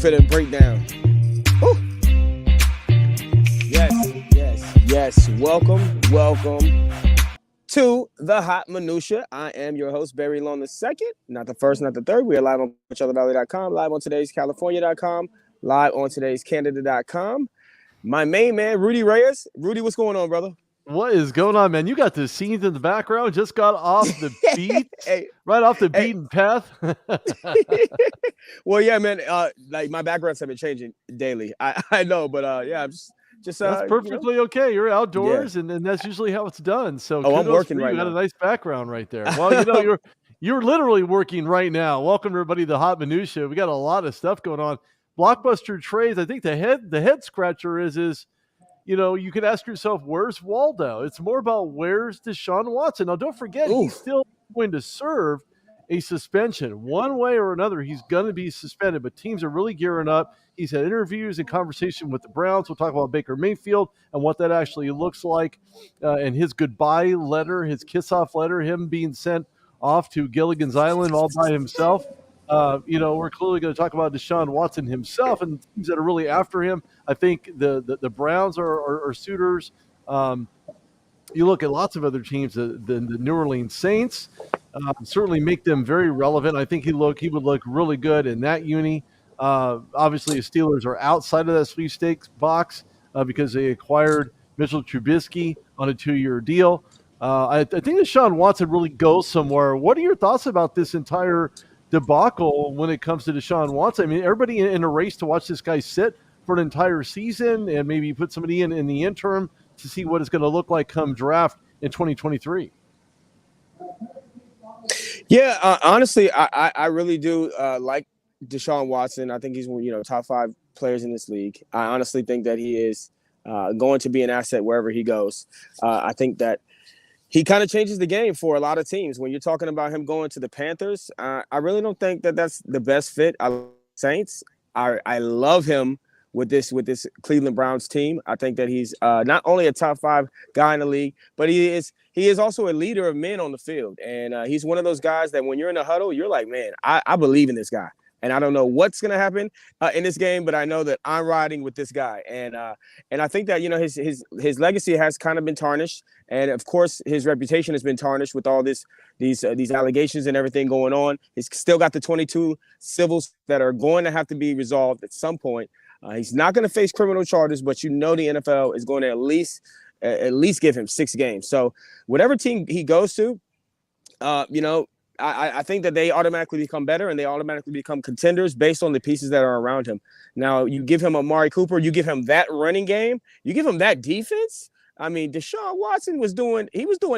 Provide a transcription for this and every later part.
finna break down. Woo. Yes. Welcome to the Hot Minutia. I am your host, Barry Long II. Not the first, not the third. We are live on Coachella.com, live on today's California.com, live on today's Canada.com. My main man, Rudy Reyes. Rudy, what's going on, brother? What is going on, man? You got the scenes in the background. Just got off the beat, right off the beaten path. Well, yeah, man. Like my backgrounds have been changing daily. I know, but yeah, I'm just that's perfectly okay. You're outdoors, and that's usually how it's done. So, I'm working right now. You got a nice background right there. Well, you're literally working right now. Welcome everybody to the Hot Minutia. We got a lot of stuff going on. Blockbuster trades. I think the head scratcher is. You could ask yourself, where's Waldo? It's more about where's Deshaun Watson. Now, don't forget, he's still going to serve a suspension. One way or another, he's going to be suspended, but teams are really gearing up. He's had interviews and conversation with the Browns. We'll talk about Baker Mayfield and what that actually looks like, and his goodbye letter, his kiss-off letter, him being sent off to Gilligan's Island all by himself. We're clearly going to talk about Deshaun Watson himself and the teams that are really after him. I think the Browns are suitors. You look at lots of other teams, the New Orleans Saints, certainly make them very relevant. I think he would look really good in that uni. Obviously, the Steelers are outside of that sweepstakes box because they acquired Mitchell Trubisky on a 2-year deal. I think Deshaun Watson really goes somewhere. What are your thoughts about this entire debacle when it comes to Deshaun Watson? I mean, everybody in a race to watch this guy sit for an entire season and maybe put somebody in the interim to see what it's going to look like come draft in 2023. Yeah, honestly, I really do like Deshaun Watson. I think he's top 5 players in this league. I honestly think that he is going to be an asset wherever he goes. I think that he kind of changes the game for a lot of teams. When you're talking about him going to the Panthers, I really don't think that that's the best fit. I love Saints. I love him with this Cleveland Browns team. I think that he's not only a top 5 guy in the league, but he is also a leader of men on the field. And he's one of those guys that when you're in a huddle, you're like, man, I believe in this guy. And I don't know what's going to happen in this game, but I know that I'm riding with this guy. And I think that, his legacy has kind of been tarnished. And, of course, his reputation has been tarnished with all these allegations and everything going on. He's still got the 22 civils that are going to have to be resolved at some point. He's not going to face criminal charges, but the NFL is going to at least give him 6 games. So whatever team he goes to, I think that they automatically become better and they automatically become contenders based on the pieces that are around him. Now, you give him Amari Cooper, you give him that running game, you give him that defense. I mean, Deshaun Watson was doing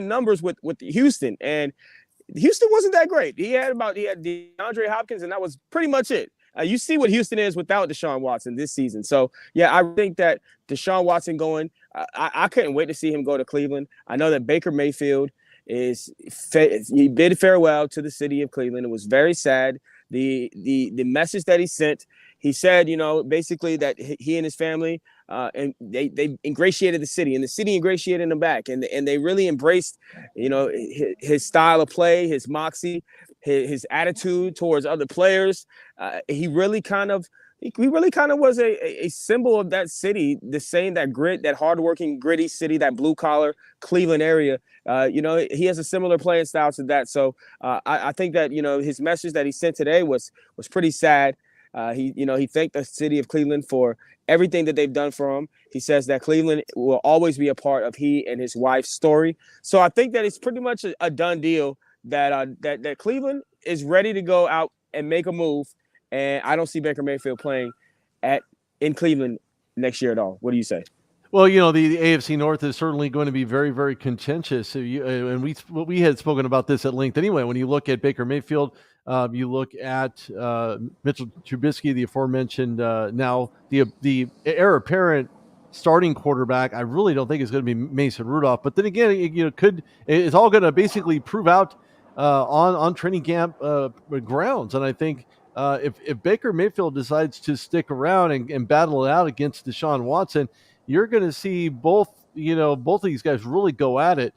numbers with Houston, and Houston wasn't that great. He had DeAndre Hopkins, and that was pretty much it. You see what Houston is without Deshaun Watson this season. So, yeah, I think that Deshaun Watson going, I couldn't wait to see him go to Cleveland. I know that Baker Mayfield he bid farewell to the city of Cleveland. It was very sad. The message that he sent, he said, basically that he and his family and they ingratiated the city, and the city ingratiated him back, and they really embraced, his style of play, his moxie, his attitude towards other players. He really kind of was a symbol of that city, that grit, that hardworking, gritty city, that blue collar Cleveland area. He has a similar playing style to that. So I think that, his message that he sent today was pretty sad. He thanked the city of Cleveland for everything that they've done for him. He says that Cleveland will always be a part of he and his wife's story. So I think that it's pretty much a done deal that Cleveland is ready to go out and make a move. And I don't see Baker Mayfield playing in Cleveland next year at all. What do you say? Well, the AFC North is certainly going to be very, very contentious. And we had spoken about this at length anyway. When you look at Baker Mayfield, you look at Mitchell Trubisky, the aforementioned, now the heir apparent starting quarterback. I really don't think it's going to be Mason Rudolph. But then again, it's all going to basically prove out on training camp grounds. And I think if Baker Mayfield decides to stick around and battle it out against Deshaun Watson, you're going to see both of these guys really go at it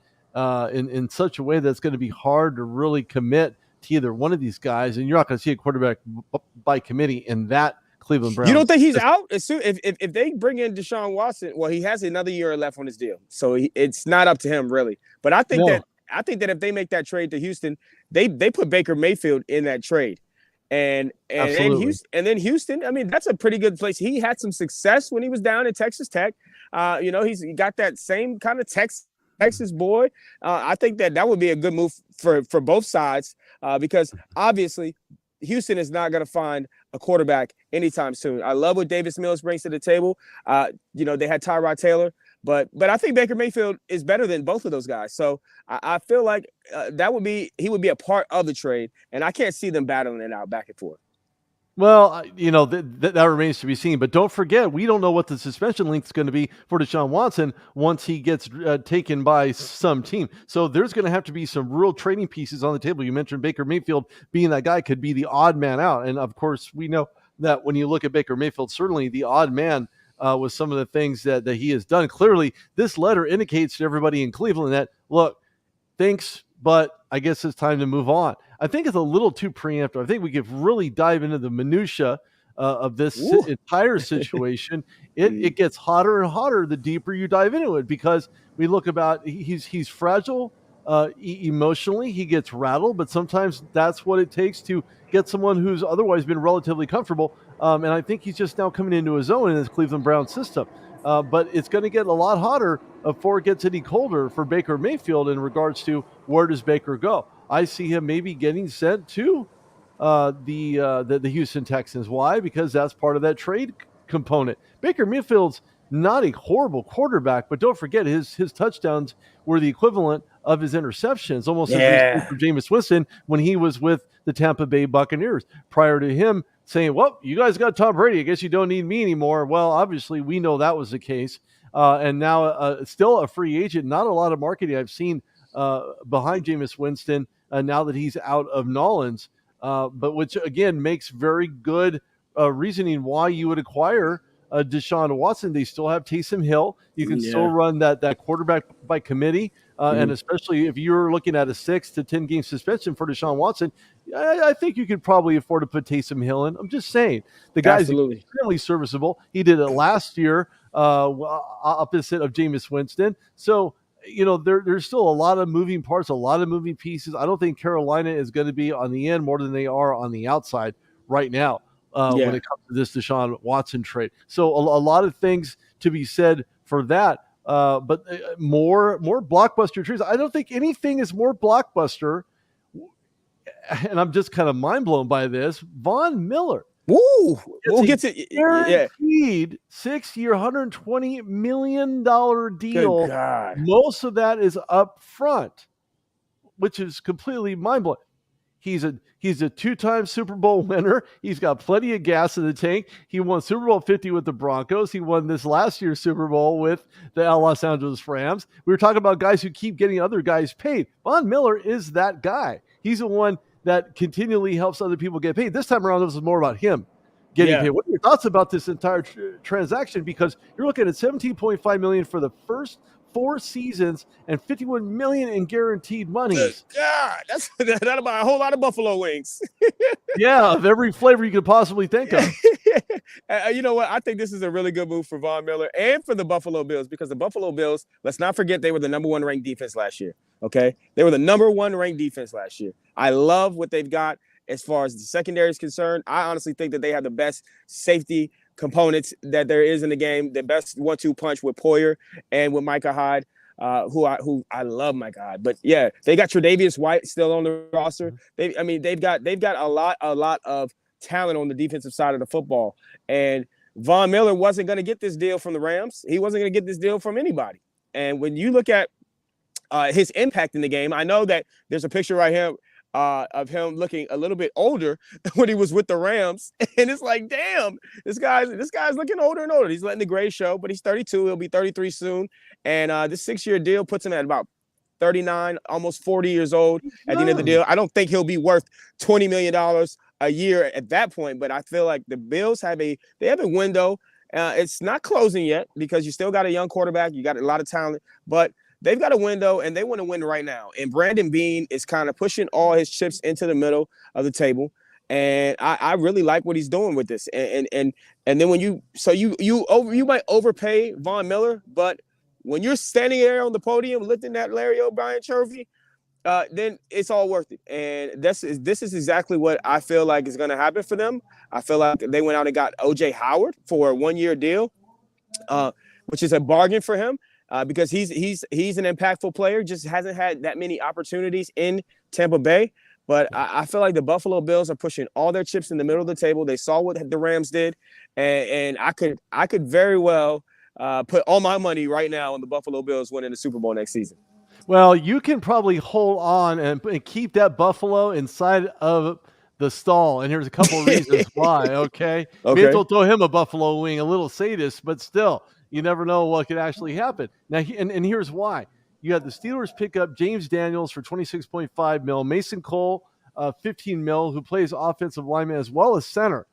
in such a way that's going to be hard to really commit to either one of these guys. And you're not going to see a quarterback by committee in that Cleveland Browns. You don't think he's out? As soon if they bring in Deshaun Watson, well, he has another year left on his deal, so it's not up to him really. But I think that if they make that trade to Houston, they put Baker Mayfield in that trade, and then Houston. I mean, that's a pretty good place. He had some success when he was down at Texas Tech. He's got that same kind of Texas boy. I think that would be a good move for both sides because obviously Houston is not going to find a quarterback anytime soon. I love what Davis Mills brings to the table. They had Tyrod Taylor, but I think Baker Mayfield is better than both of those guys. So I feel like he would be a part of the trade, and I can't see them battling it out back and forth. Well, that remains to be seen. But don't forget, we don't know what the suspension length is going to be for Deshaun Watson once he gets taken by some team. So there's going to have to be some real trading pieces on the table. You mentioned Baker Mayfield being that guy could be the odd man out. And, of course, we know that when you look at Baker Mayfield, certainly the odd man with some of the things that he has done. Clearly, this letter indicates to everybody in Cleveland that, look, thanks, but I guess it's time to move on. I think it's a little too preemptive. I think we could really dive into the minutia of this entire situation. It gets hotter and hotter the deeper you dive into it, because we look about he's fragile emotionally. He gets rattled, but sometimes that's what it takes to get someone who's otherwise been relatively comfortable. And I think he's just now coming into his own in this Cleveland Browns system. But it's going to get a lot hotter before it gets any colder for Baker Mayfield in regards to where does Baker go. I see him maybe getting sent to the Houston Texans. Why? Because that's part of that trade component. Baker Mayfield's not a horrible quarterback, but don't forget his touchdowns were the equivalent of his interceptions, almost as for Jameis Winston when he was with the Tampa Bay Buccaneers. Prior to him saying, well, you guys got Tom Brady, I guess you don't need me anymore. Well, obviously we know that was the case. And now still a free agent, not a lot of marketing I've seen behind Jameis Winston now that he's out of Nolans, but which again makes very good reasoning why you would acquire Deshaun Watson. They still have Taysom Hill. You can still run that quarterback by committee. And especially if you're looking at a 6 to 10 game suspension for Deshaun Watson, I think you could probably afford to put Taysom Hill in. I'm just saying the guy's extremely serviceable. He did it last year opposite of Jameis Winston. So, there's still a lot of moving parts, a lot of moving pieces. I don't think Carolina is going to be on the end more than they are on the outside right now when it comes to this Deshaun Watson trade. So a lot of things to be said for that. But more blockbuster trades. I don't think anything is more blockbuster, and I'm just kind of mind blown by this. Von Miller. Woo! We'll get to guaranteed 6-year, $120 million deal. Good God. Most of that is up front, which is completely mind blowing. He's a two-time Super Bowl winner. He's got plenty of gas in the tank. He won Super Bowl 50 with the Broncos. He won this last year's Super Bowl with the Los Angeles Rams. We were talking about guys who keep getting other guys paid. Von Miller is that guy. He's the one that continually helps other people get paid. This time around, this is more about him getting paid. What are your thoughts about this entire transaction? Because you're looking at $17.5 million for the first 4 seasons and $51 million in guaranteed monies. God, that'll buy a whole lot of buffalo wings. Yeah, of every flavor you could possibly think of. You know what? I think this is a really good move for Von Miller and for the Buffalo Bills, because the Buffalo Bills, let's not forget, they were the number 1 ranked defense last year. Okay, they were the number 1 ranked defense last year. I love what they've got as far as the secondary is concerned. I honestly think that they have the best safety components that there is in the game, the best 1-2 punch with Poyer and with Micah Hyde, who I love Micah Hyde. But yeah, they got Tre'Davious White still on the roster. They've got a lot of talent on the defensive side of the football. And Von Miller wasn't going to get this deal from the Rams. He wasn't going to get this deal from anybody. And when you look at his impact in the game, I know that there's a picture right here of him looking a little bit older when he was with the Rams. And it's like, damn, this guy's looking older and older. He's letting the gray show, but he's 32. He'll be 33 soon. And this 6-year deal puts him at about 39, almost 40 years old at the end of the deal. I don't think he'll be worth $20 million a year at that point, but I feel like the Bills have a window. It's not closing yet because you still got a young quarterback. You got a lot of talent, but they've got a window and they want to win right now. And Brandon Beane is kind of pushing all his chips into the middle of the table. And I really like what he's doing with this. And then when you might overpay Von Miller, but when you're standing there on the podium lifting that Larry O'Brien trophy, then it's all worth it. And this is exactly what I feel like is going to happen for them. I feel like they went out and got O.J. Howard for a 1-year deal, which is a bargain for him because he's an impactful player, just hasn't had that many opportunities in Tampa Bay. But I feel like the Buffalo Bills are pushing all their chips in the middle of the table. They saw what the Rams did, and I could very well put all my money right now on the Buffalo Bills winning the Super Bowl next season. Well, you can probably hold on and keep that Buffalo inside of the stall. And here's a couple of reasons why, okay? Maybe don't throw him a buffalo wing, a little sadist, but still, you never know what could actually happen. Now, and here's why. You got the Steelers pick up James Daniels for $26.5 million, Mason Cole, $15 million, who plays offensive lineman as well as center.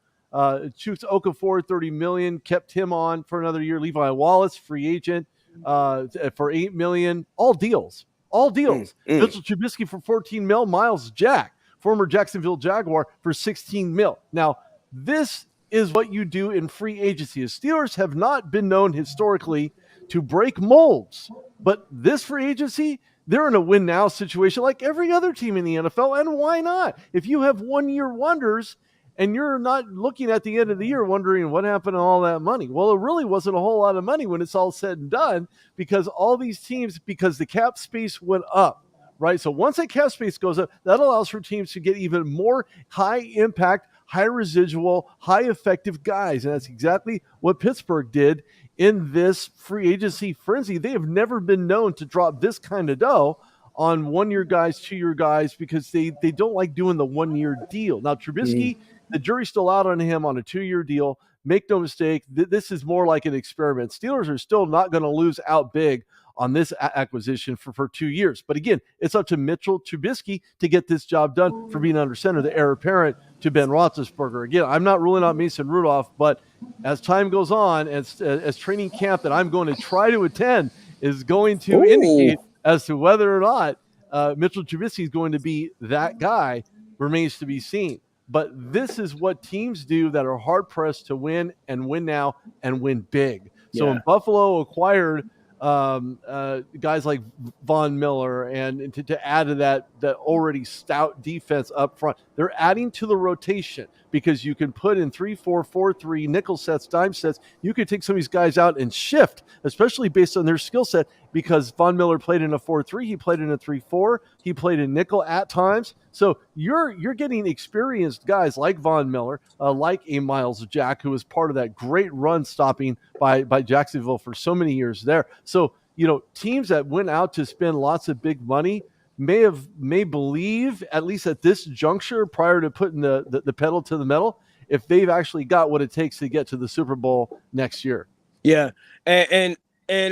Shoots Okafor $30 million, kept him on for another year. Levi Wallace, free agent, for $8 million. All deals. Mitchell Trubisky for $14 million. Miles Jack, former Jacksonville Jaguar, for $16 million. Now, this is what you do in free agency. The Steelers have not been known historically to break molds, but this free agency, they're in a win now situation like every other team in the NFL. And why not? If you have 1-year wonders and you're not looking at the end of the year wondering what happened to all that money. Well, it really wasn't a whole lot of money when it's all said and done, because all these teams, because the cap space went up, right? So once that cap space goes up, that allows for teams to get even more high impact, high residual, high effective guys. And that's exactly what Pittsburgh did in this free agency frenzy. They have never been known to drop this kind of dough on 1-year guys, 2-year guys, because they don't like doing the 1-year deal. Now, Trubisky, the jury's still out on him on a 2-year deal. Make no mistake, this is more like an experiment. Steelers are still not going to lose out big on this acquisition for 2 years. But again, it's up to Mitchell Trubisky to get this job done for being under center, the heir apparent to Ben Roethlisberger. Again, I'm not ruling out Mason Rudolph, but as time goes on, as training camp that I'm going to try to attend is going to indicate as to whether or not Mitchell Trubisky is going to be that guy remains to be seen. But this is what teams do that are hard-pressed to win and win now and win big. So when Buffalo acquired guys like Von Miller and to add to that already stout defense up front, they're adding to the rotation because you can put in 3-4-4-3 nickel sets, dime sets. You could take some of these guys out and shift, especially based on their skill set, because Von Miller played in a 4-3, he played in a 3-4, he played in nickel at times. So you're getting experienced guys like Von Miller, like a Miles Jack, who was part of that great run stopping by Jacksonville for so many years there. So, teams that went out to spend lots of big money may believe, at least at this juncture, prior to putting the pedal to the metal, if they've actually got what it takes to get to the Super Bowl next year. Yeah. And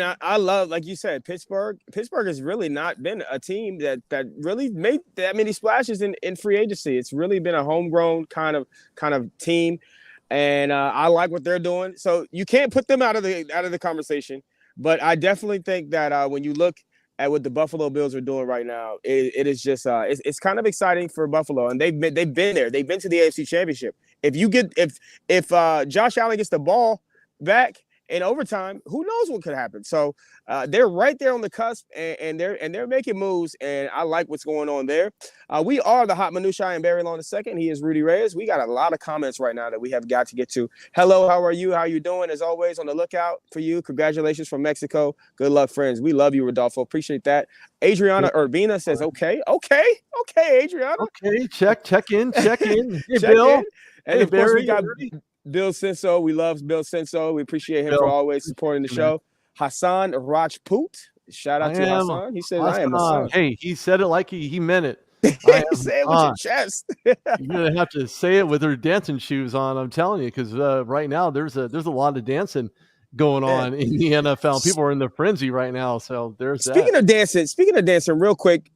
I love, like you said, Pittsburgh. Pittsburgh has really not been a team that really made that many splashes in free agency. It's really been a homegrown kind of team, and I like what they're doing. So you can't put them out of the conversation. But I definitely think that when you look at what the Buffalo Bills are doing right now, it is just it's kind of exciting for Buffalo, and they've been there. They've been to the AFC Championship. If Josh Allen gets the ball back in overtime, who knows what could happen? So they're right there on the cusp, and they're making moves, and I like what's going on there. We are the Hot Minutia and Barry Long II. He is Rudy Reyes. We got a lot of comments right now that we have got to get to. Hello, how are you? How are you doing? As always, on the lookout for you. Congratulations from Mexico. Good luck, friends. We love you, Rodolfo. Appreciate that. Adriana Urbina says, okay, Adriana. Okay, check in. Hey, check Bill. In. And hey, of course, Barry, we got Bill Senso. We love Bill Senso. We appreciate him for always supporting the show. Hassan Rajput. Shout out to Hassan. He says, I am Hassan. Hey, he said it like he meant it. Say it with your chest. You're going to have to say it with her dancing shoes on, I'm telling you, because right now there's a lot of dancing going on in the NFL. People are in the frenzy right now, so there's Speaking of dancing, real quick,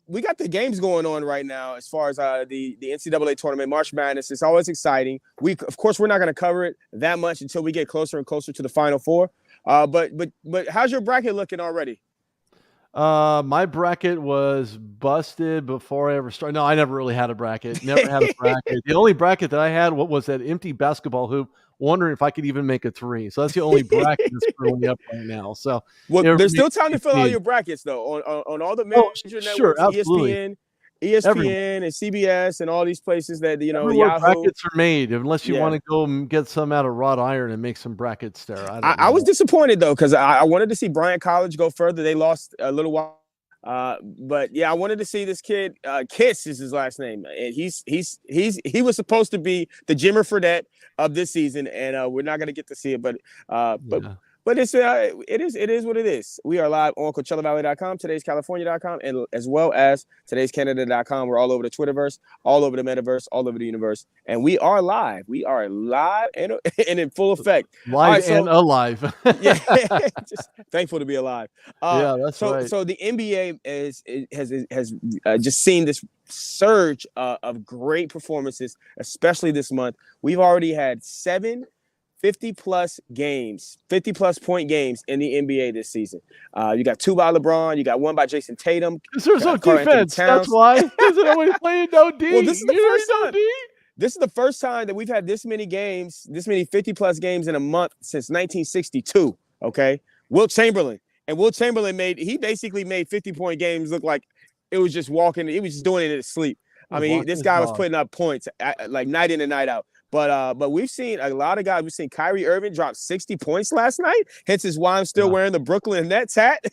we got the games going on right now as far as the NCAA tournament, March Madness. It's always exciting. Of course, we're not going to cover it that much until we get closer and closer to the Final Four. But how's your bracket looking already? My bracket was busted before I ever started. No, I never really had a bracket. Never had a bracket. The only bracket that I had was that empty basketball hoop, wondering if I could even make a three. So that's the only bracket that's currently up right now. So Well, it there's still remains to time to be fill out seen. your brackets though on all the Oh, major sure, networks, absolutely. Everywhere. ESPN and CBS and all these places that Everywhere Yahoo. brackets are made, unless you want Yeah, to go and get some out of wrought iron and make some brackets there. I don't I was know. disappointed though because I wanted to see Bryant College go further. They lost a little while. But yeah, I wanted to see this kid. Kiss is his last name, and he was supposed to be the Jimmer Fredette of this season, and we're not gonna get to see it. But uh, but Yeah. but it is what it is. We are live on CoachellaValley.com, today's California.com, and as well as today's Canada.com. We're all over the Twitterverse, all over the metaverse, all over the universe, and we are live. We are live and in full effect. Live All right, and alive. yeah, just thankful to be alive. Yeah, that's So right. the NBA has just seen this surge of great performances, especially this month. We've already had 7 50-plus games, 50-plus point games in the NBA this season. You got 2 by LeBron, you got 1 by Jason Tatum. There's no Karl Anthony defense. That's Towns. why. Because they're always playing no D. Well, this is the first No time. D. This is the first time that we've had this many games, this many 50-plus games in a month since 1962, okay? Wilt Chamberlain he basically made 50-point games look like it was just walking, he was just doing it in his sleep. I mean, this guy was putting up points like night in and night out. But we've seen a lot of guys. We've seen Kyrie Irving drop 60 points last night. Hence is why I'm still wearing the Brooklyn Nets hat.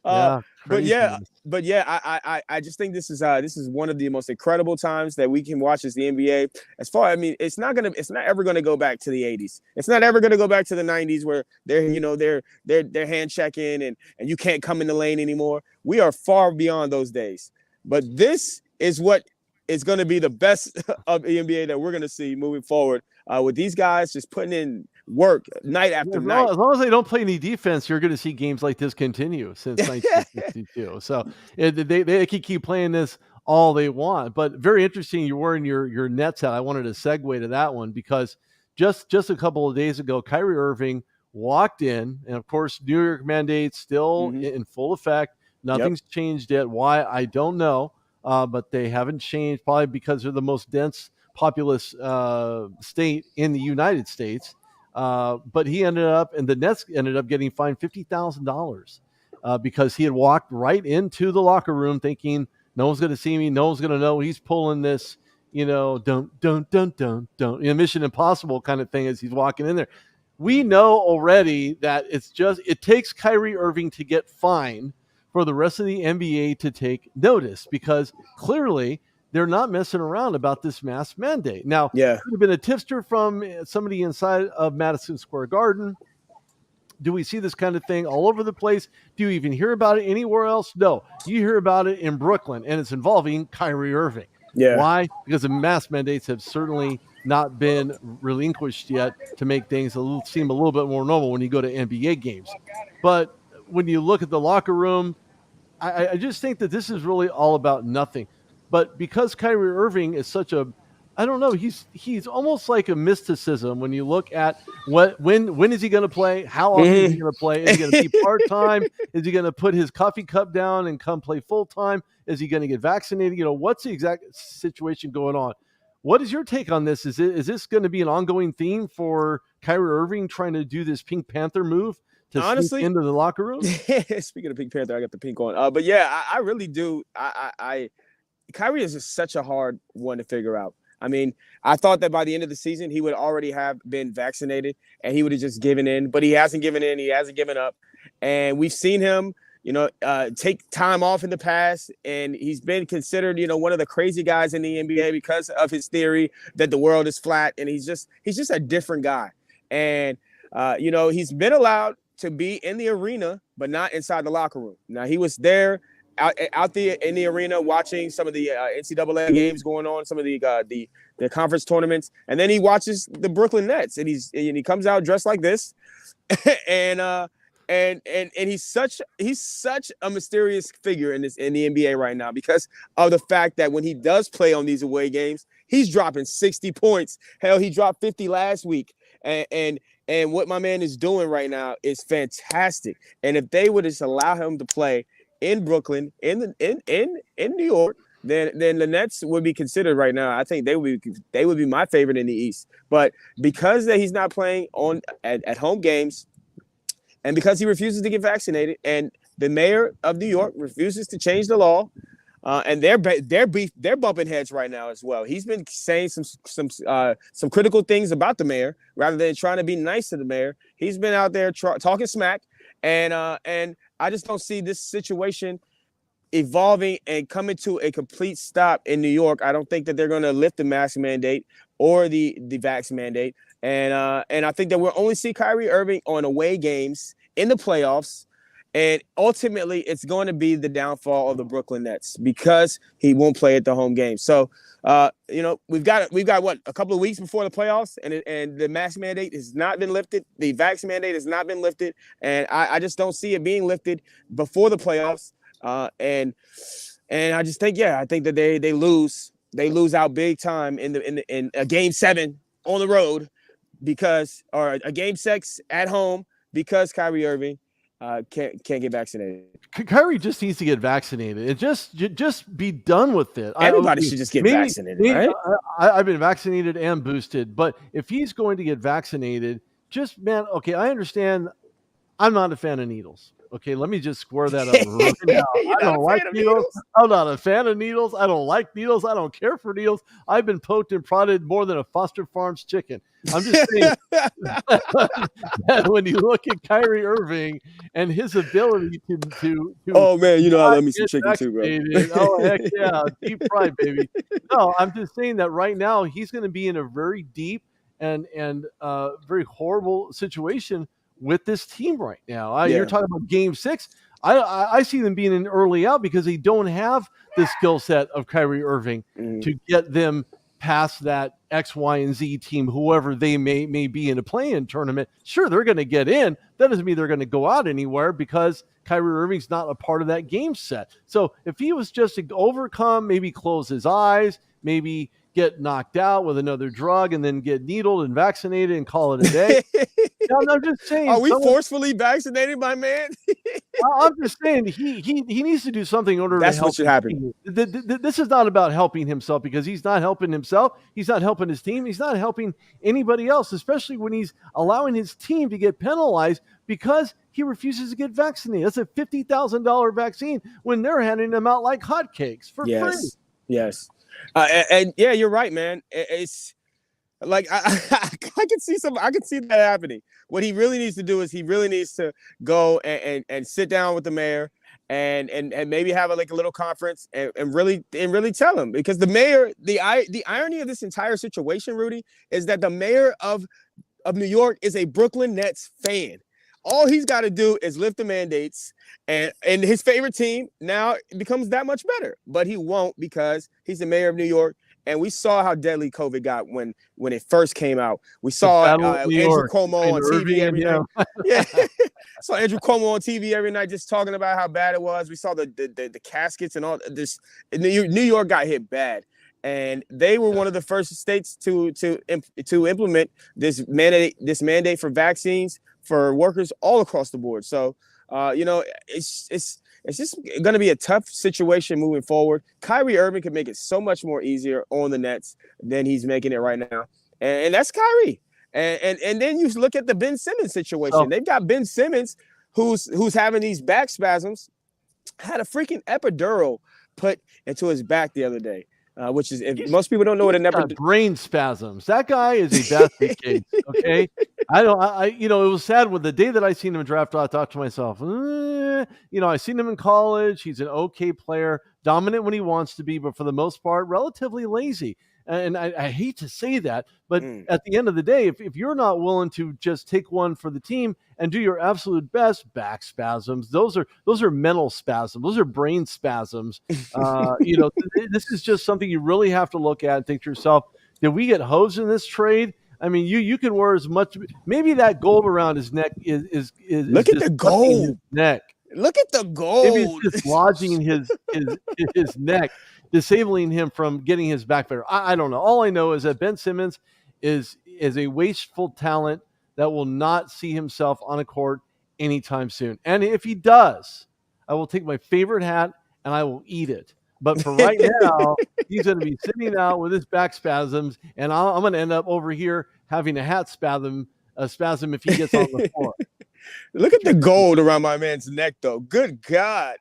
But I just think this is one of the most incredible times that we can watch as the NBA. It's not ever gonna go back to the 80s. It's not ever gonna go back to the 90s where they're hand checking and you can't come in the lane anymore. We are far beyond those days. But this is what is going to be the best of the NBA that we're going to see moving forward with these guys just putting in work night after night. As long as they don't play any defense, you're going to see games like this continue since 1962. So they can keep playing this all they want. But very interesting, you're wearing your Nets hat. I wanted to segue to that one because just a couple of days ago, Kyrie Irving walked in, and of course, New York mandates still in full effect. Nothing's changed yet. Why? I don't know. But they haven't changed, probably because they're the most dense populous state in the United States. But the Nets ended up getting fined $50,000 because he had walked right into the locker room thinking no one's going to see me, no one's going to know. He's pulling this, don't, Mission Impossible kind of thing as he's walking in there. We know already that it takes Kyrie Irving to get fined for the rest of the NBA to take notice because clearly they're not messing around about this mask mandate. Now, there could have been a tipster from somebody inside of Madison Square Garden. Do we see this kind of thing all over the place? Do you even hear about it anywhere else? No. You hear about it in Brooklyn, and it's involving Kyrie Irving. Yeah. Why? Because the mask mandates have certainly not been relinquished yet to make things seem a little bit more normal when you go to NBA games. But when you look at the locker room, I just think that this is really all about nothing. But because Kyrie Irving is I don't know, he's almost like a mysticism when you look at when is he going to play? How often is he going to play? Is he going to be part-time? Is he going to put his coffee cup down and come play full-time? Is he going to get vaccinated? What's the exact situation going on? What is your take on this? Is this going to be an ongoing theme for Kyrie Irving trying to do this Pink Panther move? Honestly, into the locker room. Speaking of Pink Panther, I got the pink on. But yeah, I really do. Kyrie is just such a hard one to figure out. I mean, I thought that by the end of the season, he would already have been vaccinated and he would have just given in, but he hasn't given in. He hasn't given up. And we've seen him, take time off in the past. And he's been considered, one of the crazy guys in the NBA because of his theory that the world is flat. And he's just a different guy. And, he's been allowed to be in the arena, but not inside the locker room. Now, he was there out there in the arena watching some of the NCAA games going on, some of the conference tournaments, and then he watches the Brooklyn Nets, and he comes out dressed like this, and he's such a mysterious figure in the NBA right now because of the fact that when he does play on these away games, he's dropping 60 points. Hell, he dropped 50 last week, and what my man is doing right now is fantastic. And if they would just allow him to play in Brooklyn, in New York, then the Nets would be considered right now. I think they would be my favorite in the East. But because that he's not playing at home games, and because he refuses to get vaccinated, and the mayor of New York refuses to change the law, and they're bumping heads right now as well. He's been saying some critical things about the mayor rather than trying to be nice to the mayor. He's been out there talking smack, and I just don't see this situation evolving and coming to a complete stop in New York. I don't think that they're going to lift the mask mandate or the vax mandate, and I think that we'll only see Kyrie Irving on away games in the playoffs. And ultimately, it's going to be the downfall of the Brooklyn Nets because he won't play at the home game. So, we've got what, a couple of weeks before the playoffs, and the mask mandate has not been lifted. The vax mandate has not been lifted, and I just don't see it being lifted before the playoffs. And I just think, I think that they lose out big time in a game 7 on the road or a game 6 at home because Kyrie Irving can't get vaccinated. Kyrie just needs to get vaccinated and just be done with it. Everybody should just get vaccinated, right? I've been vaccinated and boosted, but if he's going to get vaccinated, okay, I understand. I'm not a fan of needles. Okay, let me just square that up right now. I don't like needles. I'm not a fan of needles. I don't like needles. I don't care for needles. I've been poked and prodded more than a Foster Farms chicken. I'm just saying that when you look at Kyrie Irving and his ability to oh man, I love me some chicken too, bro. Oh heck yeah, deep fried, baby. No, I'm just saying that right now he's going to be in a very deep and very horrible situation with this team right now. You're talking about game 6. I see them being an early out because they don't have the skill set of Kyrie Irving to get them past that X, Y, and Z team, whoever they may be in a play-in tournament. Sure, they're going to get in. That doesn't mean they're going to go out anywhere because Kyrie Irving's not a part of that game set. So if he was just to overcome, maybe close his eyes, maybe get knocked out with another drug and then get needled and vaccinated and call it a day. No, I'm just saying. Are we forcefully vaccinated, my man? I'm just saying he needs to do something in order to help. That's what should happen. This is not about helping himself because he's not helping himself. He's not helping his team. He's not helping anybody else, especially when he's allowing his team to get penalized because he refuses to get vaccinated. That's a $50,000 vaccine when they're handing them out like hotcakes for free. Yes. And yeah, you're right, man. It's like I can see that happening. What he really needs to do is he really needs to go and sit down with the mayor and maybe have a little conference and really tell him, because the mayor, the irony of this entire situation, Rudy, is that the mayor of New York is a Brooklyn Nets fan. All he's got to do is lift the mandates, and his favorite team now becomes that much better. But he won't because he's the mayor of New York. And we saw how deadly COVID got when it first came out. We saw Andrew Cuomo on TV every night. Yeah, saw Andrew Cuomo on TV every night just talking about how bad it was. We saw the caskets and all this. New York got hit bad, and they were one of the first states to implement this mandate for vaccines for workers all across the board. So, it's just going to be a tough situation moving forward. Kyrie Irving could make it so much more easier on the Nets than he's making it right now. And that's Kyrie. And then you look at the Ben Simmons situation. They've got Ben Simmons who's having these back spasms, had a freaking epidural put into his back the other day. Which is, if most people don't know what an epidural. Brain spasms. That guy is a basket case. Okay, it was sad when the day that I seen him draft. I thought to myself, I seen him in college. He's an okay player, dominant when he wants to be, but for the most part, relatively lazy. And I hate to say that, but at the end of the day, if you're not willing to just take one for the team and do your absolute best, back spasms, those are mental spasms, those are brain spasms. This is just something you really have to look at and think to yourself, did we get hosed in this trade? I mean, you can wear as much. Maybe that gold around his neck is look at the gold neck. Look at the gold. Maybe it's just lodging his neck, disabling him from getting his back better. I don't know. All I know is that Ben Simmons is a wasteful talent that will not see himself on a court anytime soon. And if he does, I will take my favorite hat and I will eat it. But for right now, he's going to be sitting out with his back spasms, and I'm going to end up over here having a hat spasm if he gets on the floor. Look at the gold around my man's neck, though. Good God.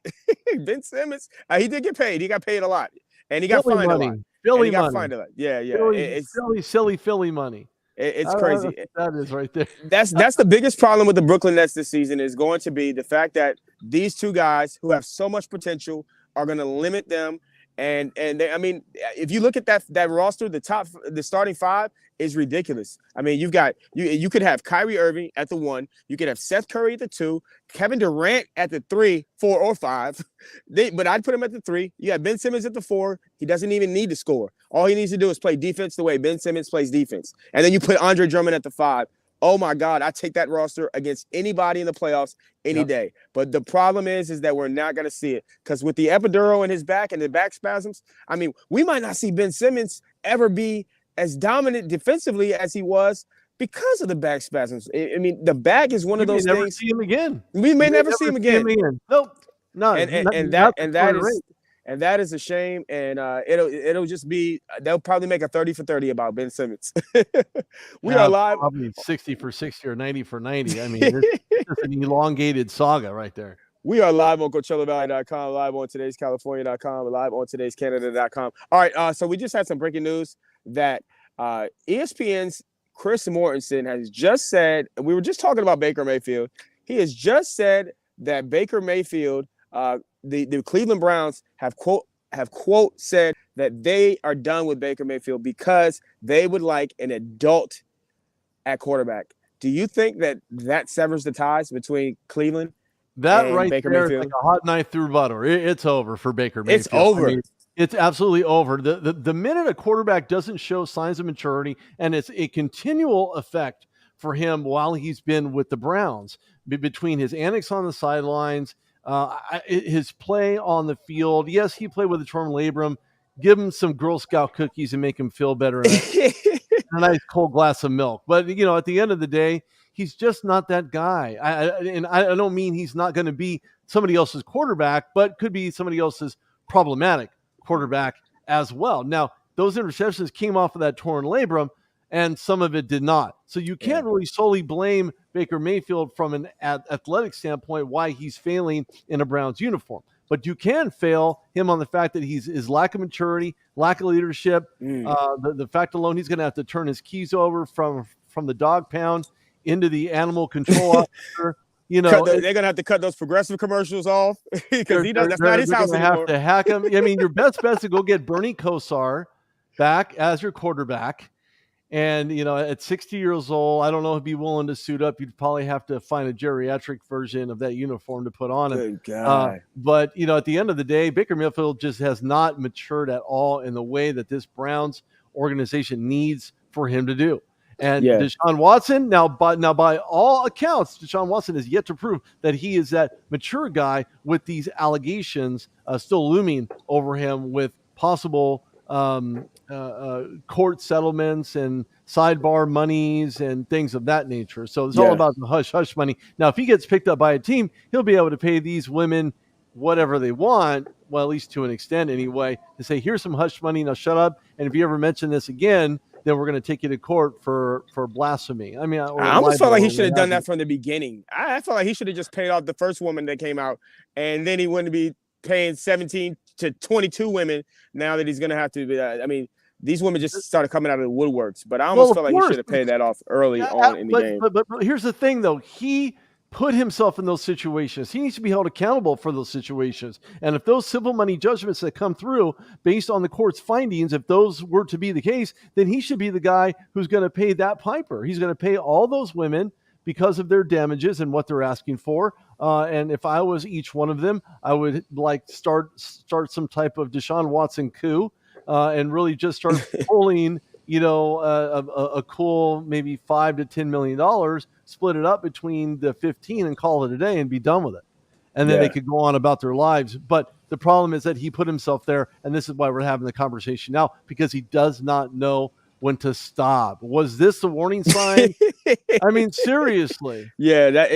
Ben Simmons, he did get paid. He got paid a lot. And he got Philly fined money. a lot. Philly got money. fined a lot. Yeah. It's silly Philly money. It's crazy. That is right there. That's the biggest problem with the Brooklyn Nets this season is going to be the fact that these two guys who have so much potential are going to limit them. And they, I mean, if you look at that roster, the starting five is ridiculous. I mean, you could have Kyrie Irving at the 1, you could have Seth Curry at the 2, Kevin Durant at the 3, 4, or 5. But I'd put him at the 3. You have Ben Simmons at the 4. He doesn't even need to score. All he needs to do is play defense the way Ben Simmons plays defense. And then you put Andre Drummond at the 5. Oh my God, I take that roster against anybody in the playoffs any day. But the problem is that we're not going to see it because with the epidural in his back and the back spasms, I mean, we might not see Ben Simmons ever be as dominant defensively as he was because of the back spasms. I mean, the back is one of those things. We may never see him again. We may never see him again. Nope. No. And that is a shame. And it'll just be, they'll probably make a 30 for 30 about Ben Simmons. We are live. Probably 60 for 60 or 90 for 90. I mean, it's just an elongated saga right there. We are live on CoachellaValley.com, live on today'scalifornia.com, live on today'scanada.com. All right, so we just had some breaking news that ESPN's Chris Mortensen has just said, we were just talking about Baker Mayfield. He has just said that Baker Mayfield, the Cleveland Browns have quote said that they are done with Baker Mayfield because they would like an adult at quarterback. Do you think that severs the ties between Cleveland? That right Baker there Mayfield? is like a hot knife through butter. It's over for Baker Mayfield. It's over. I mean, it's absolutely over. The minute a quarterback doesn't show signs of maturity, and it's a continual effect for him while he's been with the Browns, between his antics on the sidelines, his play on the field. Yes, he played with a torn labrum. Give him some Girl Scout cookies and make him feel better. A nice cold glass of milk. But, at the end of the day, he's just not that guy. I don't mean he's not going to be somebody else's quarterback, but could be somebody else's problematic quarterback as well. Now, those interceptions came off of that torn labrum, and some of it did not. So you can't really solely blame Baker Mayfield from an athletic standpoint why he's failing in a Browns uniform. But you can fail him on the fact that his lack of maturity, lack of leadership, the fact alone he's going to have to turn his keys over from the dog pound into the animal control officer. They're going to have to cut those Progressive commercials off because that's not his house anymore. Have to hack him. I mean, your best bet is to go get Bernie Kosar back as your quarterback. And, at 60 years old, I don't know if he'd be willing to suit up. You'd probably have to find a geriatric version of that uniform to put on him. Good God. But, at the end of the day, Baker Mayfield just has not matured at all in the way that this Browns organization needs for him to do. And Deshaun Watson, now by all accounts, Deshaun Watson is yet to prove that he is that mature guy with these allegations still looming over him with possible court settlements and sidebar monies and things of that nature. So it's all about the hush-hush money. Now, if he gets picked up by a team, he'll be able to pay these women whatever they want, well, at least to an extent anyway, to say, here's some hush money, now shut up. And if you ever mention this again, then we're going to take you to court for blasphemy. I mean, I almost felt like he should have done that from the beginning. I felt like he should have just paid off the first woman that came out, and then he wouldn't be paying 17 to 22 women now that he's going to have to be. I mean, these women just started coming out of the woodworks, but I almost felt like he should have paid that off early on in the game. But here's the thing, though. He put himself in those situations. He needs to be held accountable for those situations. And if those civil money judgments that come through based on the court's findings, if those were to be the case, then he should be the guy who's going to pay that piper. He's going to pay all those women because of their damages and what they're asking for. And if I was each one of them, I would start some type of Deshaun Watson coup and really just start pulling a cool maybe $5 to $10 million, split it up between the 15 and call it a day and be done with it. And then they could go on about their lives. But the problem is that he put himself there, and this is why we're having the conversation now, because he does not know when to stop. Was this a warning sign? I mean, seriously. Yeah, that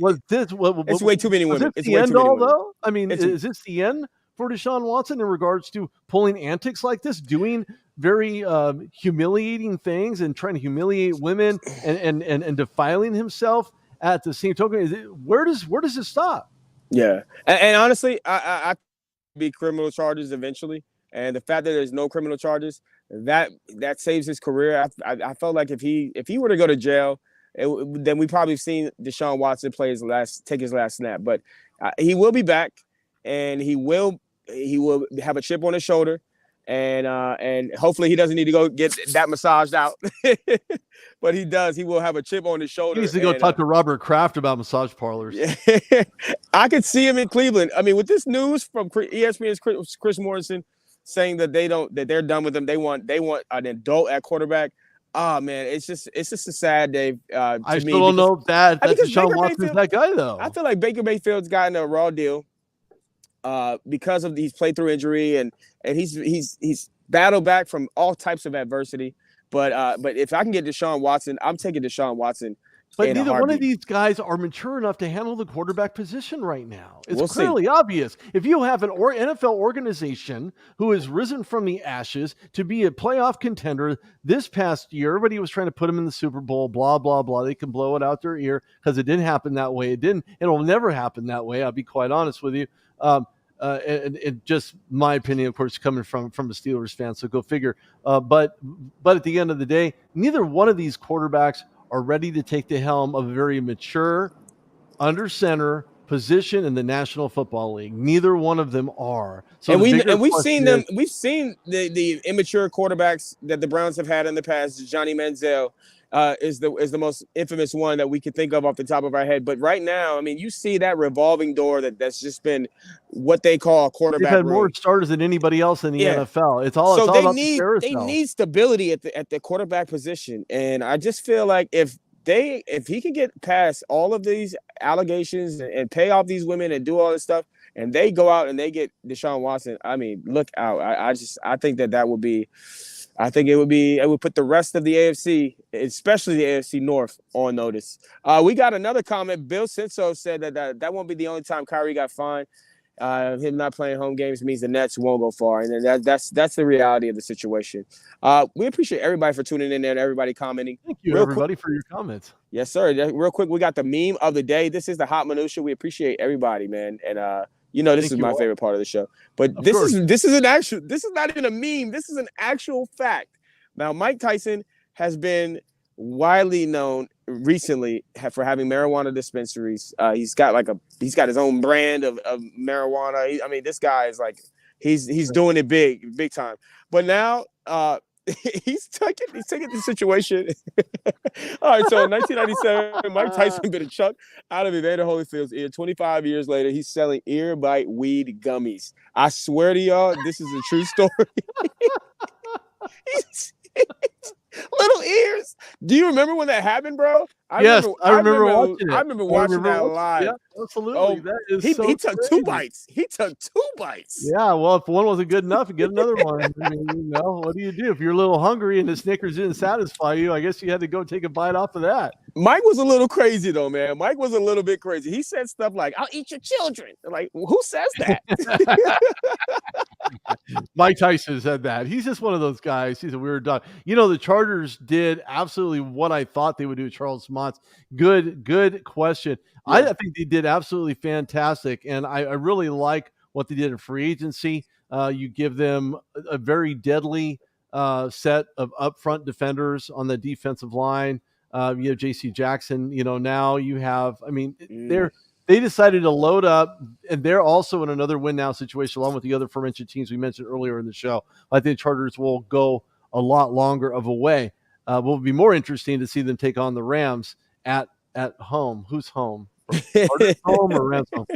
Was this it's way too many was women. this It's the way too end many all women. though? I mean, is this the end for Deshaun Watson in regards to pulling antics like this, doing very humiliating things and trying to humiliate women and defiling himself at the same token? Where does it stop? Yeah, and honestly, I be criminal charges eventually, and the fact that there's no criminal charges that saves his career. I felt like if he were to go to jail, then we probably seen Deshaun Watson take his last snap. But he will be back, and he will have a chip on his shoulder, and hopefully he doesn't need to go get that massaged out. But he does. He will have a chip on his shoulder. He needs to go talk to Robert Kraft about massage parlors. Yeah. I could see him in Cleveland. I mean, with this news from ESPN's Chris Morrison saying that they're done with him. They want an adult at quarterback. Oh man, it's just a sad day. I still don't know if that's Deshaun Watson's that guy though. I feel like Baker Mayfield's gotten a raw deal because of his playthrough injury, and he's battled back from all types of adversity. But if I can get Deshaun Watson, I'm taking Deshaun Watson. But neither one of these guys are mature enough to handle the quarterback position right now. It's We'll clearly see. obvious. If you have an NFL organization who has risen from the ashes to be a playoff contender this past year, everybody was trying to put them in the Super Bowl, blah, blah, blah. They can blow it out their ear because it didn't happen that way. It'll never happen that way. I'll be quite honest with you. And just my opinion, of course, coming from a Steelers fan, so go figure. But at the end of the day, neither one of these quarterbacks are ready to take the helm of a very mature, under center position in the National Football League. Neither one of them are. So and we've seen them. We've seen the immature quarterbacks that the Browns have had in the past. Johnny Manziel is the most infamous one that we can think of off the top of our head. But right now, I mean, you see that revolving door that's just been what they call a quarterback. They've had more starters than anybody else in the NFL. It's all about the carousel. They need stability at the quarterback position, and I just feel like if he can get past all of these allegations and pay off these women and do all this stuff, and they go out and they get Deshaun Watson, I mean, look out! I think that would be. I think it would put the rest of the AFC, especially the AFC North, on notice. We got another comment. Bill Senso said that won't be the only time Kyrie got fined. Him not playing home games means the Nets won't go far, and that's the reality of the situation. We appreciate everybody for tuning in there and everybody commenting. Thank you, everybody, for your comments. Yes, sir. Real quick, we got the meme of the day. This is the Hot Minutia. We appreciate everybody, man, and this is my favorite part of the show. But this is not even a meme. This is an actual fact. Now, Mike Tyson has been widely known recently for having marijuana dispensaries. He's got his own brand of marijuana. I mean, this guy is like he's doing it big time. But now he's taking the situation. All right, so in 1997, Mike Tyson bit a chunk out of Evander Holyfield's ear. 25 years later, he's selling ear bite weed gummies. I swear to y'all, this is a true story. Little ears. Do you remember when that happened, bro? I remember watching it. I remember watching that live. Yeah, absolutely. That is he took two bites. He took 2 bites. Yeah, well, if one wasn't good enough, get another one. I mean, what do you do? If you're a little hungry and the Snickers didn't satisfy you, I guess you had to go take a bite off of that. Mike was a little crazy, though, man. Mike was a little bit crazy. He said stuff like, "I'll eat your children." Like, who says that? Mike Tyson said that. He's just one of those guys. He's a weird dog. The Chargers did absolutely what I thought they would do. Charles Mons. Good question. Yeah. I think they did absolutely fantastic, and I really like what they did in free agency. You give them a very deadly set of upfront defenders on the defensive line. You have J.C. Jackson. Now you have. I mean, they decided to load up, and they're also in another win now situation, along with the other aforementioned teams we mentioned earlier in the show. I think the Chargers will go a lot longer of a way. Will be more interesting to see them take on the Rams at home. Who's home? Chargers home or Rams home?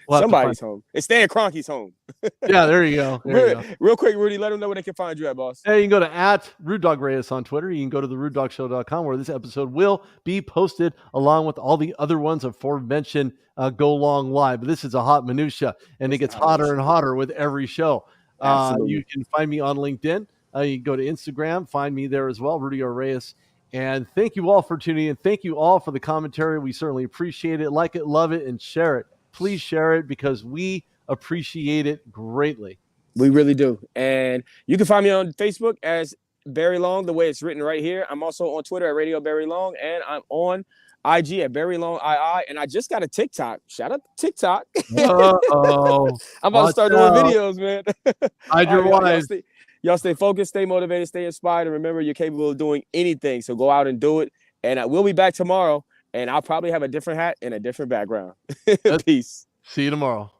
Somebody's home. It's Stan Kroenke's home. Yeah, there you go. Real quick, Rudy, let them know where they can find you at, boss. Hey, you can go to @RudeDogReyes on Twitter. You can go to therudedogshow.com, where this episode will be posted along with all the other ones aforementioned go long live. But this is a hot minutia, and it gets hotter and hotter with every show. You can find me on LinkedIn. You can go to Instagram, find me there as well, Rudy Reyes. And thank you all for tuning in. Thank you all for the commentary. We certainly appreciate it. Like it, love it, and share it. Please share it because we appreciate it greatly. We really do. And you can find me on Facebook as Barry Long, the way it's written right here. I'm also on Twitter at Radio Barry Long, and I'm on IG at Barry Long II. And I just got a TikTok. Shout out to TikTok. Uh-oh. I'm about to start doing videos, man. Hide your wives. Y'all stay focused, stay motivated, stay inspired, and remember you're capable of doing anything. So go out and do it. And we'll be back tomorrow, and I'll probably have a different hat and a different background. Peace. See you tomorrow.